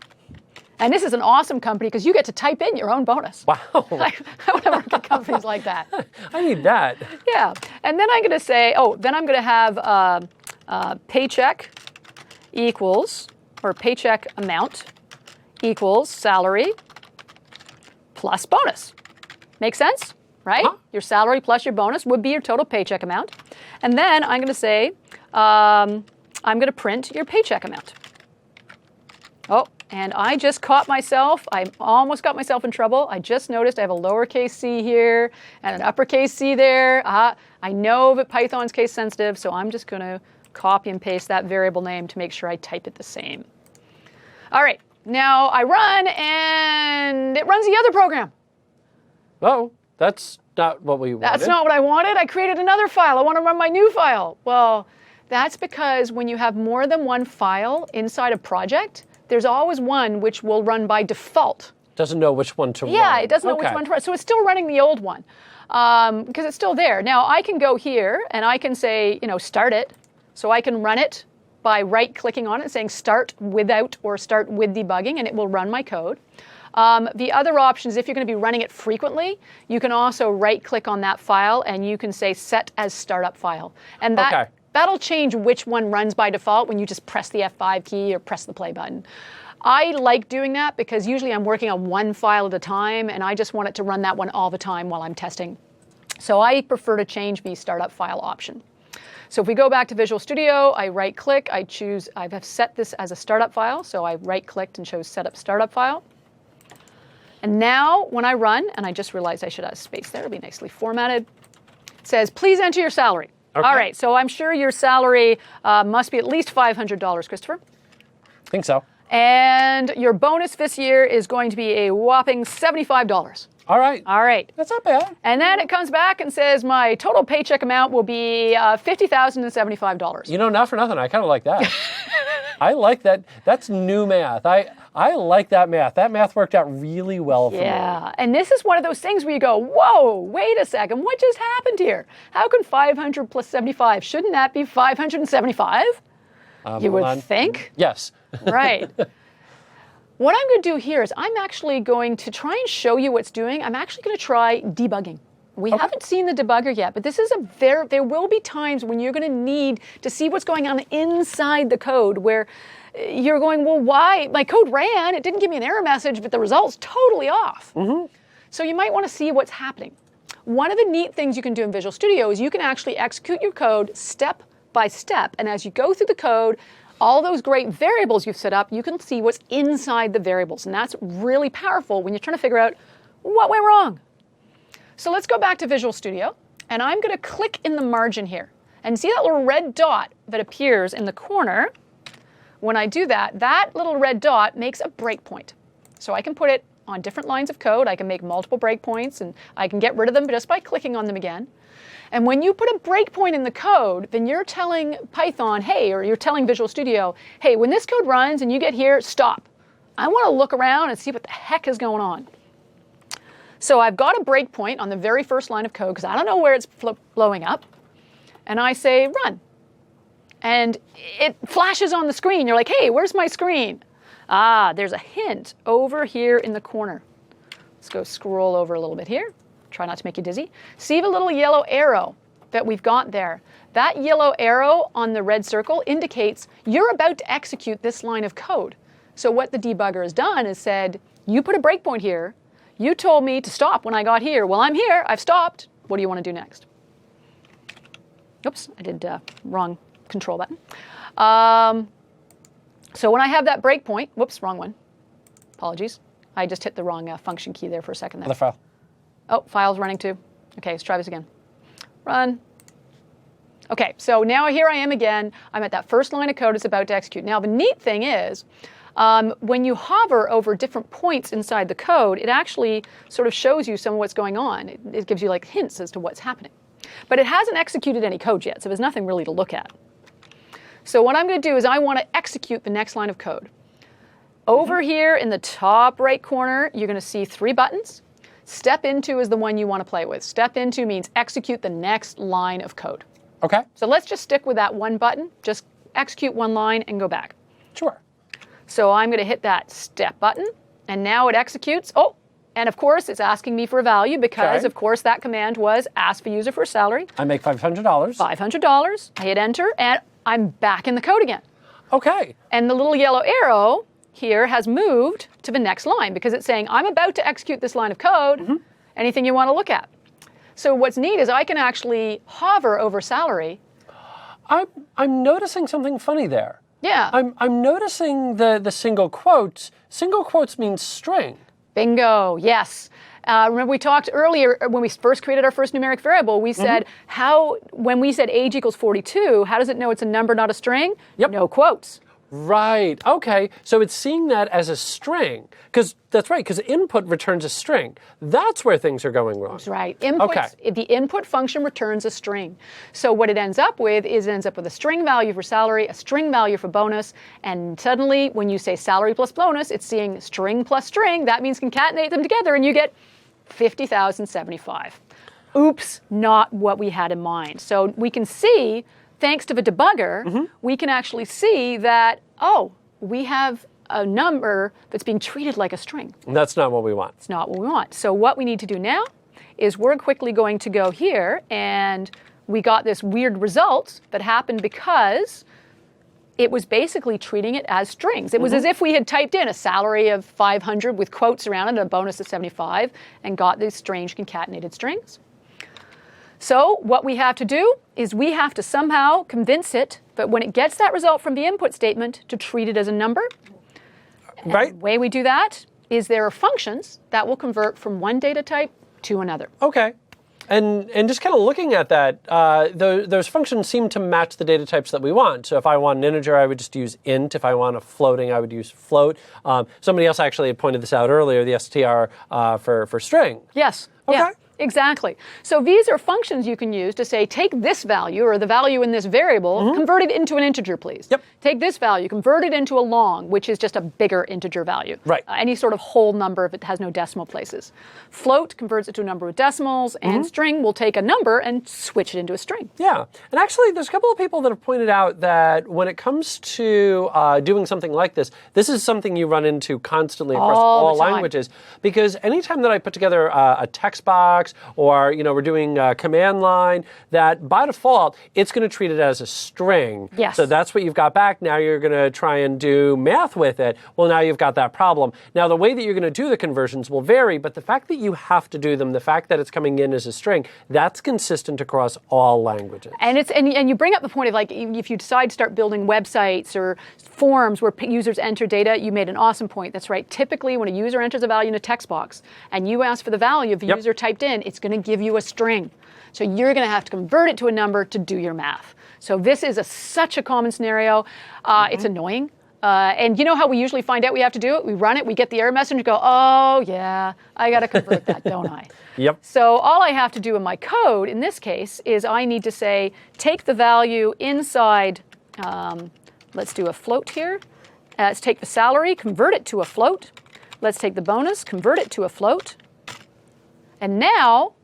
Speaker 2: And this is an awesome company because you get to type in your own bonus.
Speaker 1: Wow.
Speaker 2: I want to work at companies like that.
Speaker 1: I need that.
Speaker 2: Yeah. And then I'm going to say, then I'm going to have paycheck equals, or paycheck amount equals salary plus bonus. Make sense? Right?
Speaker 1: Huh?
Speaker 2: Your salary plus your bonus would be your total paycheck amount. And then I'm going to say, I'm going to print your paycheck amount. Oh, and I just caught myself. I almost got myself in trouble. I just noticed I have a lowercase c here and an uppercase c there. I know that Python's case sensitive, so I'm just going to copy and paste that variable name to make sure I type it the same. All right, now I run and it runs the other program.
Speaker 1: Oh, that's not what we wanted.
Speaker 2: That's not what I wanted. I created another file. I want to run my new file. Well, that's because when you have more than one file inside a project, there's always one which will run by default.
Speaker 1: Doesn't know which one to run.
Speaker 2: Yeah, it doesn't know which one to run. So it's still running the old one because it's still there. Now I can go here and I can say, start it. So I can run it by right-clicking on it and saying start without or start with debugging, and it will run my code. The other option is if you're going to be running it frequently, you can also right-click on that file and you can say set as startup file. And that'll change which one runs by default when you just press the F5 key or press the play button. I like doing that because usually I'm working on one file at a time and I just want it to run that one all the time while I'm testing. So I prefer to change the startup file option. So if we go back to Visual Studio, I right-click, I have set this as a startup file, so I right-clicked and chose Set Up Startup File. And now when I run, and I just realized I should have a space there, it'll be nicely formatted, it says, please enter your salary.
Speaker 1: Okay.
Speaker 2: All right, so I'm sure your salary must be at least $500, Christopher.
Speaker 1: I think so.
Speaker 2: And your bonus this year is going to be a whopping $75.
Speaker 1: All right.
Speaker 2: All right.
Speaker 1: That's not bad.
Speaker 2: And then it comes back and says my total paycheck amount will be $50,075.
Speaker 1: Not for nothing. I kind of like that. I like that. That's new math. I like that math. That math worked out really well for me.
Speaker 2: Yeah, and this is one of those things where you go, whoa, wait a second, what just happened here? How can 500 plus 75? Shouldn't that be 575? You would think.
Speaker 1: Yes.
Speaker 2: Right. What I'm going to do here is I'm actually going to try and show you what's doing. I'm actually going to try debugging. We haven't seen the debugger yet, but this is there will be times when you're going to need to see what's going on inside the code where you're going, well, why? My code ran, it didn't give me an error message, but the result's totally off. So you might want to see what's happening. One of the neat things you can do in Visual Studio is you can actually execute your code step by step. And as you go through the code, all those great variables you've set up, you can see what's inside the variables. And that's really powerful when you're trying to figure out what went wrong. So let's go back to Visual Studio. And I'm going to click in the margin here. And see that little red dot that appears in the corner? When I do that, that little red dot makes a breakpoint. So I can put it on different lines of code. I can make multiple breakpoints, and I can get rid of them just by clicking on them again. And when you put a breakpoint in the code, then you're telling Python, hey, or you're telling Visual Studio, hey, when this code runs and you get here, stop. I want to look around and see what the heck is going on. So I've got a breakpoint on the very first line of code because I don't know where it's blowing up. And I say, run. And it flashes on the screen. You're like, hey, where's my screen? Ah, there's a hint over here in the corner. Let's go scroll over a little bit here. Try not to make you dizzy. See the little yellow arrow that we've got there? That yellow arrow on the red circle indicates you're about to execute this line of code. So what the debugger has done is said, you put a breakpoint here. You told me to stop when I got here. Well, I'm here. I've stopped. What do you want to do next? Oops, I did wrong control button. So when I have that breakpoint, whoops, wrong one. Apologies. I just hit the wrong function key there for a second there.
Speaker 1: Other file.
Speaker 2: Oh, file's running too. Okay, let's try this again. Run. Okay, so now here I am again. I'm at that first line of code it's about to execute. Now the neat thing is, when you hover over different points inside the code, it actually sort of shows you some of what's going on. It gives you like hints as to what's happening. But it hasn't executed any code yet, so there's nothing really to look at. So what I'm going to do is I want to execute the next line of code. Over here in the top right corner, you're going to see 3 buttons. Step into is the one you want to play with. Step into means execute the next line of code.
Speaker 1: Okay.
Speaker 2: So let's just stick with that one button. Just execute one line and go back.
Speaker 1: Sure.
Speaker 2: So I'm going to hit that step button, and now it executes. Oh, and of course, it's asking me for a value because, of course, that command was ask the user for a salary.
Speaker 1: I make $500.
Speaker 2: $500. I hit enter, and I'm back in the code again.
Speaker 1: Okay.
Speaker 2: And the little yellow arrow here has moved to the next line because it's saying, I'm about to execute this line of code. Anything you want to look at? So what's neat is I can actually hover over salary.
Speaker 1: I'm noticing something funny there.
Speaker 2: Yeah.
Speaker 1: I'm noticing the single quotes. Single quotes means string.
Speaker 2: Bingo, yes. Remember we talked earlier when we first created our first numeric variable, we said when we said age equals 42, how does it know it's a number, not a string?
Speaker 1: Yep.
Speaker 2: No quotes.
Speaker 1: Right. Okay. So it's seeing that as a string. Because that's right, because input returns a string. That's where things are going wrong.
Speaker 2: That's right. The input function returns a string. So what it ends up with is it ends up with a string value for salary, a string value for bonus, and suddenly when you say salary plus bonus, it's seeing string plus string. That means concatenate them together and you get 50,075. Oops, not what we had in mind. So we can see, thanks to the debugger, we can actually see that, oh, we have a number that's being treated like a string.
Speaker 1: That's not what we want.
Speaker 2: It's not what we want. So what we need to do now is we're quickly going to go here, and we got this weird result that happened because it was basically treating it as strings. It was as if we had typed in a salary of 500 with quotes around it and a bonus of 75 and got these strange concatenated strings. So what we have to do is we have to somehow convince it that when it gets that result from the input statement to treat it as a number.
Speaker 1: Right.
Speaker 2: And the way we do that is there are functions that will convert from one data type to another.
Speaker 1: Okay. And just kind of looking at that, those functions seem to match the data types that we want. So if I want an integer, I would just use int. If I want a floating, I would use float. Somebody else actually had pointed this out earlier, the str for string.
Speaker 2: Yes.
Speaker 1: Okay.
Speaker 2: Yeah. Exactly. So these are functions you can use to say, take this value, or the value in this variable, convert it into an integer, please.
Speaker 1: Yep.
Speaker 2: Take this value, convert it into a long, which is just a bigger integer value.
Speaker 1: Right.
Speaker 2: Any sort of whole number if it has no decimal places. Float converts it to a number with decimals, and string will take a number and switch it into a string.
Speaker 1: Yeah. And actually, there's a couple of people that have pointed out that when it comes to doing something like this, this is something you run into constantly across all
Speaker 2: the time.
Speaker 1: languages. Because anytime that I put together a text box box, or we're doing command line, that by default, it's going to treat it as a string.
Speaker 2: Yes.
Speaker 1: So that's what you've got back. Now you're going to try and do math with it. Well, now you've got that problem. Now, the way that you're going to do the conversions will vary, but the fact that you have to do them, the fact that it's coming in as a string, that's consistent across all languages.
Speaker 2: And and you bring up the point of, like, if you decide to start building websites or forms where users enter data, you made an awesome point. That's right. Typically, when a user enters a value in a text box and you ask for the value of the user typed in, it's going to give you a string. So you're going to have to convert it to a number to do your math. So this is such a common scenario. It's annoying. And you know how we usually find out we have to do it? We run it, we get the error message, and go, oh, yeah, I got to convert that, don't I?
Speaker 1: Yep.
Speaker 2: So all I have to do in my code, in this case, is I need to say, take the value inside, let's do a float here. Let's take the salary, convert it to a float. Let's take the bonus, convert it to a float. And now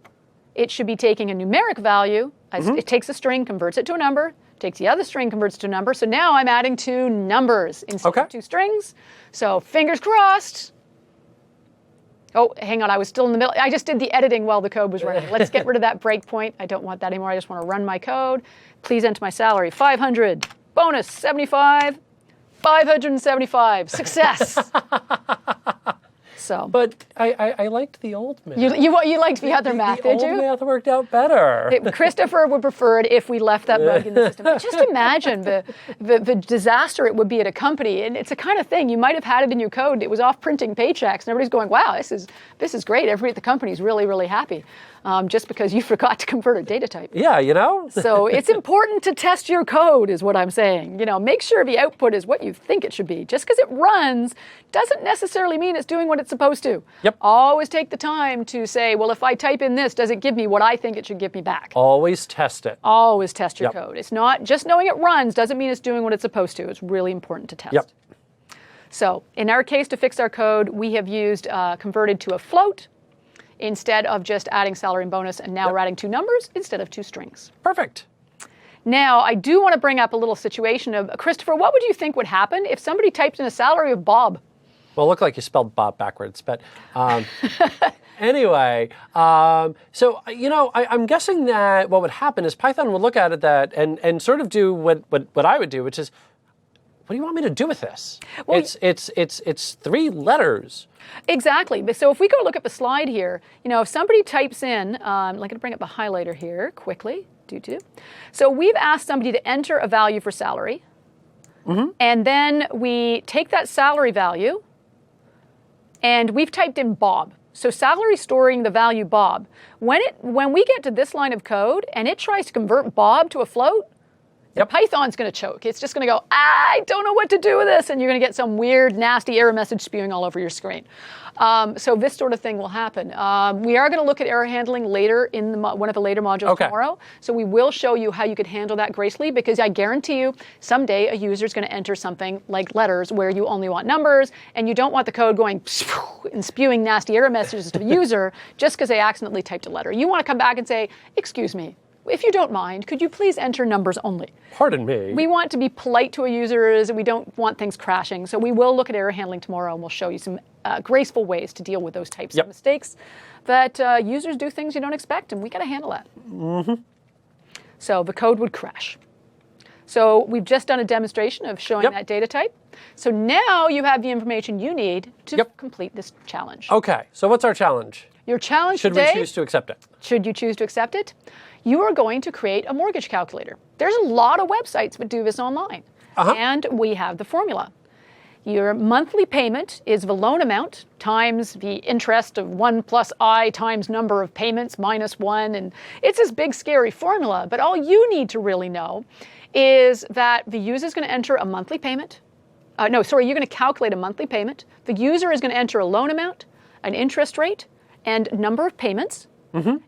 Speaker 2: it should be taking a numeric value. It takes a string, converts it to a number, takes the other string, converts it to a number. So now I'm adding two numbers instead of two strings. So fingers crossed. Oh, hang on, I was still in the middle. I just did the editing while the code was running. Let's get rid of that breakpoint. I don't want that anymore. I just want to run my code. Please enter my salary, 500. Bonus, 75. 575. Success. So,
Speaker 1: but I liked the old math.
Speaker 2: You liked the other math, did you?
Speaker 1: The old math worked out better.
Speaker 2: Christopher would prefer it if we left that bug in the system. But just imagine the disaster it would be at a company. And it's the kind of thing, you might have had it in your code. It was off printing paychecks, and everybody's going, wow, this is great. Everybody at the company is really, really happy. Just because you forgot to convert a data type.
Speaker 1: Yeah,
Speaker 2: So it's important to test your code, is what I'm saying. Make sure the output is what you think it should be. Just because it runs doesn't necessarily mean it's doing what it's supposed to.
Speaker 1: Yep.
Speaker 2: Always take the time to say, well, if I type in this, does it give me what I think it should give me back?
Speaker 1: Always test it.
Speaker 2: Always test your code. It's not just knowing it runs doesn't mean it's doing what it's supposed to. It's really important to test.
Speaker 1: Yep.
Speaker 2: So in our case, to fix our code, we have used converted to a float, instead of just adding salary and bonus, and now we're adding two numbers instead of two strings.
Speaker 1: Perfect.
Speaker 2: Now, I do want to bring up a little situation of, Christopher, what would you think would happen if somebody typed in a salary of Bob?
Speaker 1: Well, it looked like you spelled Bob backwards, but anyway, so, I'm guessing that what would happen is Python would look at it and sort of do what I would do, which is, what do you want me to do with this? Well, it's three letters.
Speaker 2: Exactly. So if we go look at the slide here, if somebody types in, I'm going to bring up the highlighter here quickly. So we've asked somebody to enter a value for salary. And then we take that salary value and we've typed in Bob. So salary storing the value Bob. When we get to this line of code and it tries to convert Bob to a float, Python's going to choke. It's just going to go, I don't know what to do with this. And you're going to get some weird, nasty error message spewing all over your screen. So this sort of thing will happen. We are going to look at error handling later in one of the later modules tomorrow. So we will show you how you could handle that gracefully, because I guarantee you someday a user is going to enter something like letters where you only want numbers, and you don't want the code going and spewing nasty error messages to the user just because they accidentally typed a letter. You want to come back and say, excuse me, if you don't mind, could you please enter numbers only?
Speaker 1: Pardon me.
Speaker 2: We want to be polite to our users, and we don't want things crashing. So we will look at error handling tomorrow, and we'll show you some graceful ways to deal with those types of mistakes that users do things you don't expect, and we got to handle that. So the code would crash. So we've just done a demonstration of showing that data type. So now you have the information you need to complete this challenge.
Speaker 1: Okay, so what's our challenge?
Speaker 2: Your challenge
Speaker 1: today... Should we choose to accept it?
Speaker 2: Should you choose to accept it? You are going to create a mortgage calculator. There's a lot of websites that do this online. And we have the formula. Your monthly payment is the loan amount times the interest of 1 plus I times number of payments minus 1. And it's this big, scary formula. But all you need to really know is that the user is going to enter a monthly payment. You're going to calculate a monthly payment. The user is going to enter a loan amount, an interest rate, and number of payments.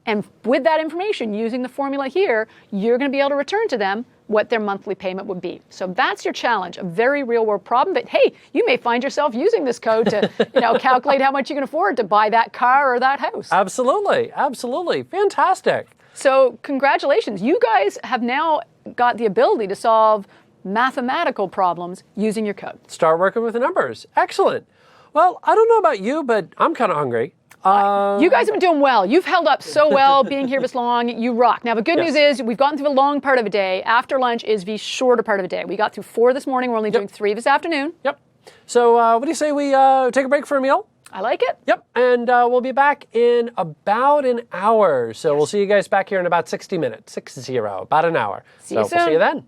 Speaker 2: And with that information, using the formula here, you're going to be able to return to them what their monthly payment would be. So that's your challenge, a very real-world problem. But hey, you may find yourself using this code to calculate how much you can afford to buy that car or that house.
Speaker 1: Absolutely. Absolutely. Fantastic.
Speaker 2: So congratulations. You guys have now got the ability to solve mathematical problems using your code.
Speaker 1: Start working with the numbers. Excellent. Well, I don't know about you, but I'm kind of hungry.
Speaker 2: You guys have been doing well. You've held up so well being here this long. You rock. Now, the good news is we've gotten through the long part of a day. After lunch is the shorter part of a day. We got through 4 this morning. We're only doing 3 this afternoon.
Speaker 1: Yep. So what do you say we take a break for a meal?
Speaker 2: I like it.
Speaker 1: Yep. And we'll be back in about an hour. So we'll see you guys back here in about 60 minutes. 60, about an hour.
Speaker 2: See you soon.
Speaker 1: We'll see you then.